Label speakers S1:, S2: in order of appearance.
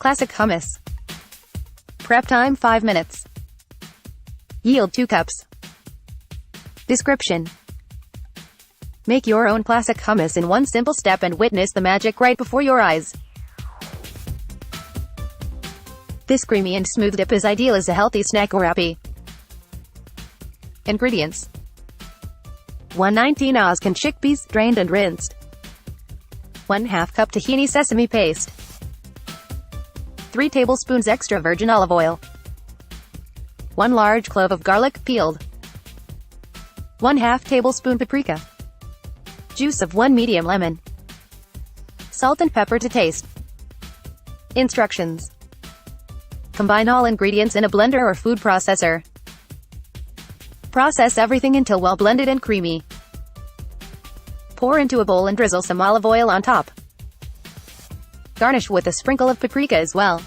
S1: classic hummus. Prep time 5 minutes. Yield 2 cups. Description: make your own classic hummus in one simple step and witness the magic right before your eyes. This creamy and smooth dip is ideal as a healthy snack or appy. Ingredients: 119 oz can chickpeas, drained and rinsed. 1/2 cup tahini sesame paste. 3 tablespoons extra virgin olive oil. 1 large clove of garlic, peeled. 1/2 tablespoon paprika. Juice of 1 medium lemon. Salt and pepper to taste. Instructions: combine all ingredients in a blender or food processor. Process everything until well blended and creamy. Pour into a bowl and drizzle some olive oil on top. Garnish with a sprinkle of paprika as well.